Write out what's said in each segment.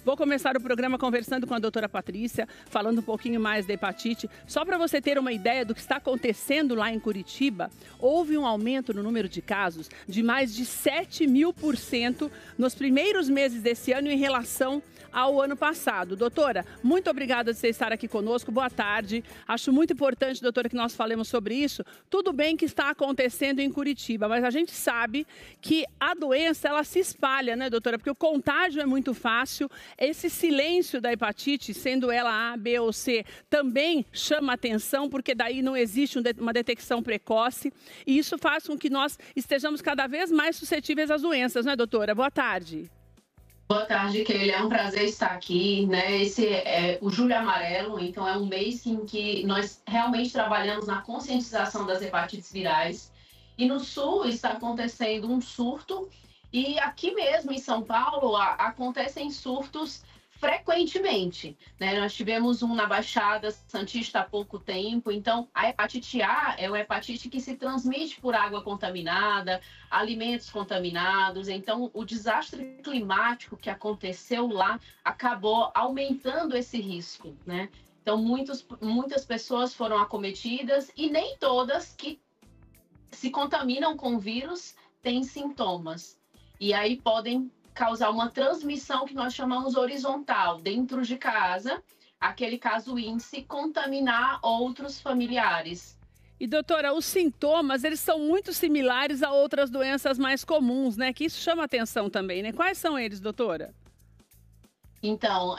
Vou começar o programa conversando com a doutora Patrícia, falando um pouquinho mais da hepatite. Só para você ter uma ideia do que está acontecendo lá em Curitiba, houve um aumento no número de casos de mais de 7.000% nos primeiros meses desse ano em relação ao ano passado. Doutora, muito obrigada de você estar aqui conosco. Boa tarde. Acho muito importante, doutora, que nós falemos sobre isso. Tudo bem que está acontecendo em Curitiba, mas a gente sabe que a doença, ela se espalha, né, doutora? Porque o contágio é muito fácil. Esse silêncio da hepatite, sendo ela A, B ou C, também chama atenção, porque daí não existe uma detecção precoce. E isso faz com que nós estejamos cada vez mais suscetíveis às doenças, né, doutora? Boa tarde. Boa tarde, Keila. É um prazer estar aqui, né? Esse é o Julho Amarelo, então é um mês em que nós realmente trabalhamos na conscientização das hepatites virais. E no Sul está acontecendo um surto, e aqui mesmo em São Paulo acontecem surtos frequentemente, né? Nós tivemos um na Baixada Santista há pouco tempo. Então a hepatite A é uma hepatite que se transmite por água contaminada, alimentos contaminados. Então o desastre climático que aconteceu lá acabou aumentando esse risco, né? Então muitas pessoas foram acometidas e nem todas que se contaminam com o vírus têm sintomas, e aí podem causar uma transmissão que nós chamamos horizontal, dentro de casa, aquele caso índice, contaminar outros familiares. E doutora, os sintomas, eles são muito similares a outras doenças mais comuns, né? Que isso chama atenção também, né? Quais são eles, doutora? Então,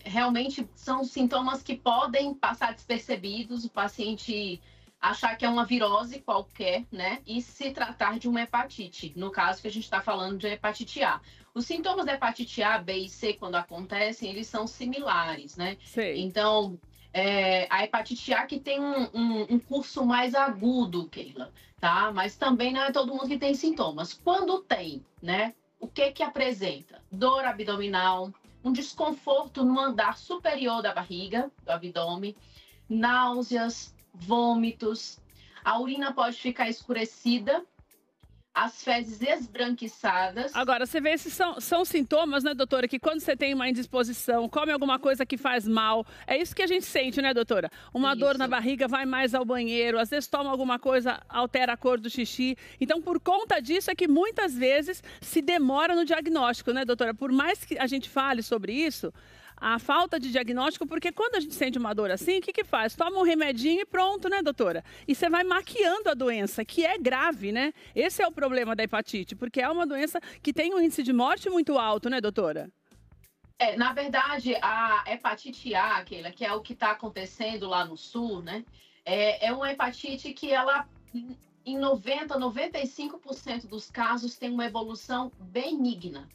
realmente são sintomas que podem passar despercebidos, o paciente achar que é uma virose qualquer, né? E se tratar de uma hepatite, no caso que a gente está falando de hepatite A. Os sintomas da hepatite A, B e C, quando acontecem, eles são similares, né? Sei. Então, a hepatite A que tem um curso mais agudo, Keila, tá? Mas também não é todo mundo que tem sintomas. Quando tem, né? O que apresenta? Dor abdominal, um desconforto no andar superior da barriga, do abdômen, náuseas, vômitos, a urina pode ficar escurecida, as fezes esbranquiçadas. Agora, você vê, esses são sintomas, né, doutora, que quando você tem uma indisposição, come alguma coisa que faz mal, é isso que a gente sente, né, doutora? Uma dor na barriga, vai mais ao banheiro, às vezes toma alguma coisa, altera a cor do xixi. Então, por conta disso é que muitas vezes se demora no diagnóstico, né, doutora? Por mais que a gente fale sobre isso, a falta de diagnóstico, porque quando a gente sente uma dor assim, o que faz? Toma um remedinho e pronto, né, doutora? E você vai maquiando a doença, que é grave, né? Esse é o problema da hepatite, porque é uma doença que tem um índice de morte muito alto, né, doutora? Na verdade, a hepatite A, aquela, que é o que está acontecendo lá no Sul, né? É uma hepatite que ela, em 95% dos casos, tem uma evolução benigna.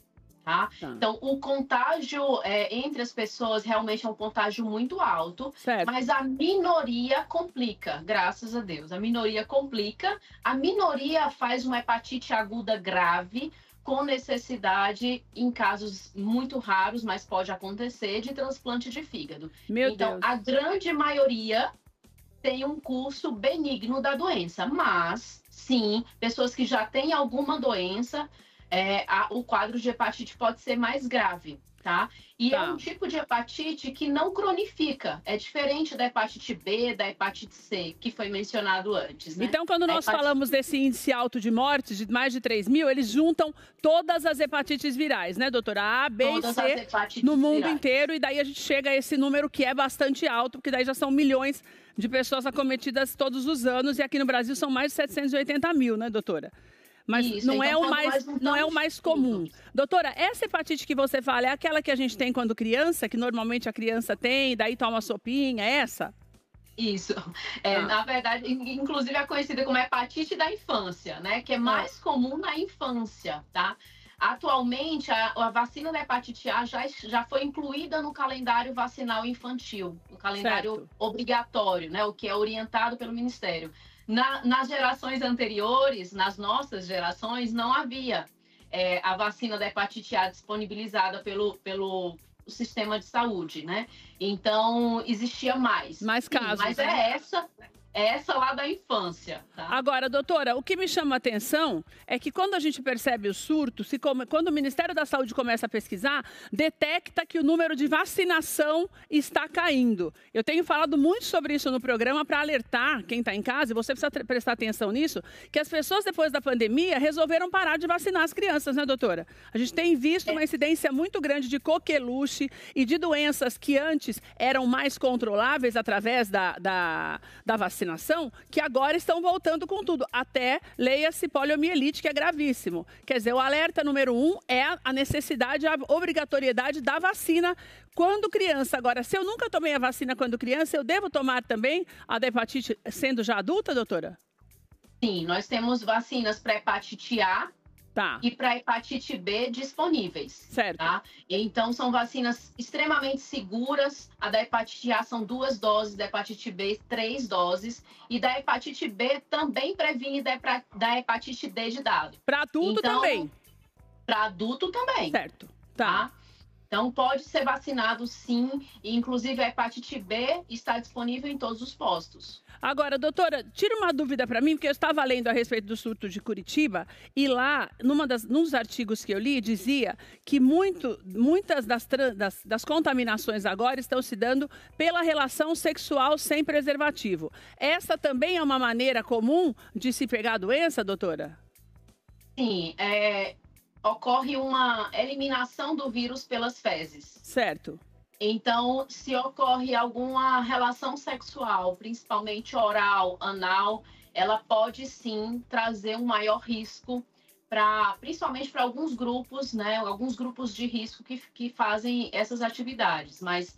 Tá? Então, o contágio entre as pessoas realmente é um contágio muito alto, certo. Mas a minoria complica, graças a Deus. A minoria complica, a minoria faz uma hepatite aguda grave, com necessidade, em casos muito raros, mas pode acontecer, de transplante de fígado. Então, a grande maioria tem um curso benigno da doença, mas, sim, pessoas que já têm alguma doença, o quadro de hepatite pode ser mais grave, tá? E é um tipo de hepatite que não cronifica. É diferente da hepatite B, da hepatite C, que foi mencionado antes, né? Então, quando nós falamos desse índice alto de mortes, de mais de 3.000, eles juntam todas as hepatites virais, né, doutora? A, B e C no mundo inteiro. E daí a gente chega a esse número que é bastante alto, porque daí já são milhões de pessoas acometidas todos os anos. E aqui no Brasil são mais de 780 mil, né, doutora? Mas isso, não, então, não é o mais comum. Doutora, essa hepatite que você fala é aquela que a gente tem quando criança, que normalmente a criança tem, daí toma sopinha, é essa? Isso. Na verdade, inclusive é conhecida como hepatite da infância, né? Que é mais comum na infância, tá? Atualmente, a vacina da hepatite A já foi incluída no calendário vacinal infantil, no calendário obrigatório, né? O que é orientado pelo Ministério. Nas gerações anteriores, nas nossas gerações, não havia a vacina da hepatite A disponibilizada pelo sistema de saúde, né? Então, existia mais casos. Mas né? é essa lá da infância, tá? Agora, doutora, o que me chama a atenção é que quando a gente percebe o surto, quando o Ministério da Saúde começa a pesquisar, detecta que o número de vacinação está caindo. Eu tenho falado muito sobre isso no programa para alertar quem está em casa, e você precisa prestar atenção nisso, que as pessoas depois da pandemia resolveram parar de vacinar as crianças, né, doutora? A gente tem visto uma incidência muito grande de coqueluche e de doenças que antes eram mais controláveis através da vacinação, que agora estão voltando com tudo. Até leia-se poliomielite, que é gravíssimo. Quer dizer, o alerta número 1 é a necessidade, a obrigatoriedade da vacina quando criança. Agora, se eu nunca tomei a vacina quando criança, eu devo tomar também a da hepatite sendo já adulta, doutora? Sim, nós temos vacinas para hepatite A, tá, e para hepatite B disponíveis. Certo. Tá? Então, são vacinas extremamente seguras. A da hepatite A são 2 doses, da hepatite B 3 doses. E da hepatite B também previne da hepatite D de dado. Para adulto então, também? Para adulto também. Certo. Tá. Então, pode ser vacinado sim, e inclusive a hepatite B está disponível em todos os postos. Agora, doutora, tira uma dúvida para mim, porque eu estava lendo a respeito do surto de Curitiba, e lá, num dos artigos que eu li, dizia que muitas das contaminações agora estão se dando pela relação sexual sem preservativo. Essa também é uma maneira comum de se pegar a doença, doutora? Sim, ocorre uma eliminação do vírus pelas fezes. Certo. Então, se ocorre alguma relação sexual, principalmente oral, anal, ela pode sim trazer um maior risco, principalmente para alguns grupos, né? Alguns grupos de risco que fazem essas atividades. Mas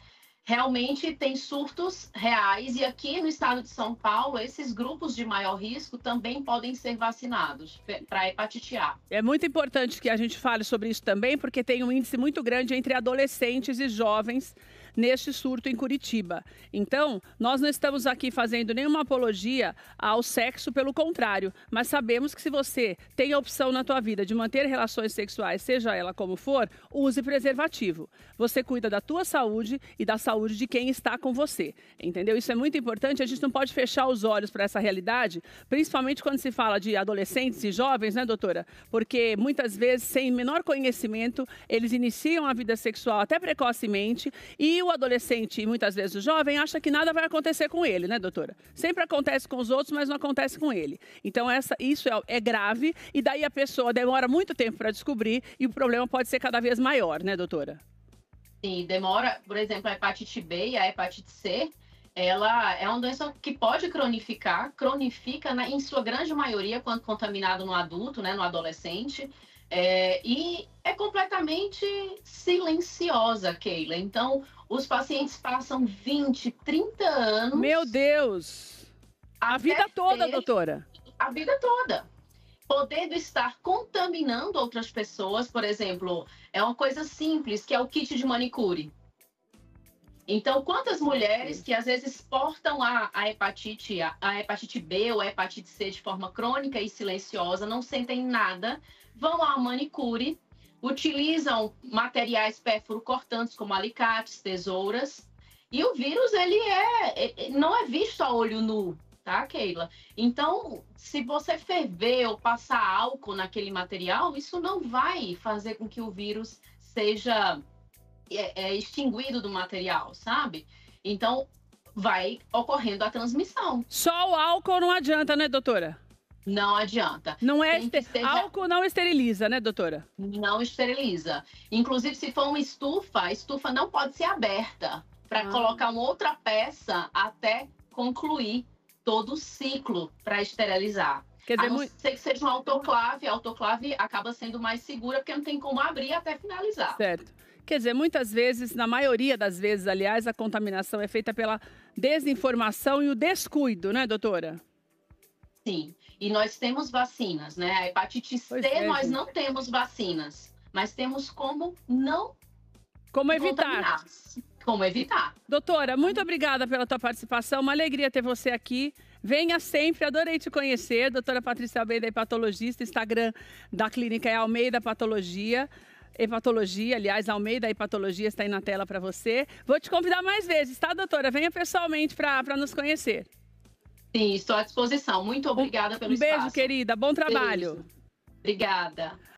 realmente tem surtos reais, e aqui no estado de São Paulo, esses grupos de maior risco também podem ser vacinados para hepatite A. É muito importante que a gente fale sobre isso também, porque tem um índice muito grande entre adolescentes e jovens neste surto em Curitiba. Então, nós não estamos aqui fazendo nenhuma apologia ao sexo, pelo contrário, mas sabemos que se você tem a opção na tua vida de manter relações sexuais, seja ela como for, use preservativo. Você cuida da tua saúde e da saúde de quem está com você, entendeu? Isso é muito importante, a gente não pode fechar os olhos para essa realidade, principalmente quando se fala de adolescentes e jovens, né, doutora? Porque muitas vezes, sem menor conhecimento, eles iniciam a vida sexual até precocemente, e o adolescente e muitas vezes o jovem acha que nada vai acontecer com ele, né, doutora? Sempre acontece com os outros, mas não acontece com ele. Então, isso é grave, e daí a pessoa demora muito tempo para descobrir, e o problema pode ser cada vez maior, né, doutora? Sim, demora. Por exemplo, a hepatite B e a hepatite C, ela é uma doença que pode cronifica em sua grande maioria quando contaminado no adulto, né, no adolescente, e é completamente silenciosa, Keila. Então, os pacientes passam 20, 30 anos... Meu Deus! A vida toda, doutora? A vida toda. Podendo estar contaminando outras pessoas, por exemplo, é uma coisa simples, que é o kit de manicure. Então, quantas mulheres que às vezes portam a hepatite B ou a hepatite C de forma crônica e silenciosa, não sentem nada, vão à manicure, utilizam materiais pérfuro-cortantes como alicates, tesouras, e o vírus não é visto a olho nu, tá, Keila? Então, se você ferver ou passar álcool naquele material, isso não vai fazer com que o vírus seja extinguido do material, sabe? Então, vai ocorrendo a transmissão. Só o álcool não adianta, né, doutora? Não adianta. Não álcool não esteriliza, né, doutora? Não esteriliza. Inclusive, se for uma estufa, a estufa não pode ser aberta para colocar uma outra peça até concluir todo o ciclo para esterilizar. Quer dizer, a não ser que seja uma autoclave, a autoclave acaba sendo mais segura porque não tem como abrir até finalizar. Certo. Quer dizer, muitas vezes, na maioria das vezes, aliás, a contaminação é feita pela desinformação e o descuido, né, doutora? Sim. E nós temos vacinas, né? A hepatite C, nós não temos vacinas, mas temos como evitar. Como evitar. Doutora, muito obrigada pela tua participação. Uma alegria ter você aqui. Venha sempre, adorei te conhecer. Doutora Patrícia Almeida, hepatologista. Instagram da clínica é Almeida Patologia. Hepatologia, aliás, Almeida Hepatologia está aí na tela para você. Vou te convidar mais vezes, tá, doutora? Venha pessoalmente para nos conhecer. Sim, estou à disposição. Muito obrigada pelo espaço. Um beijo, querida. Bom trabalho. Beijo. Obrigada.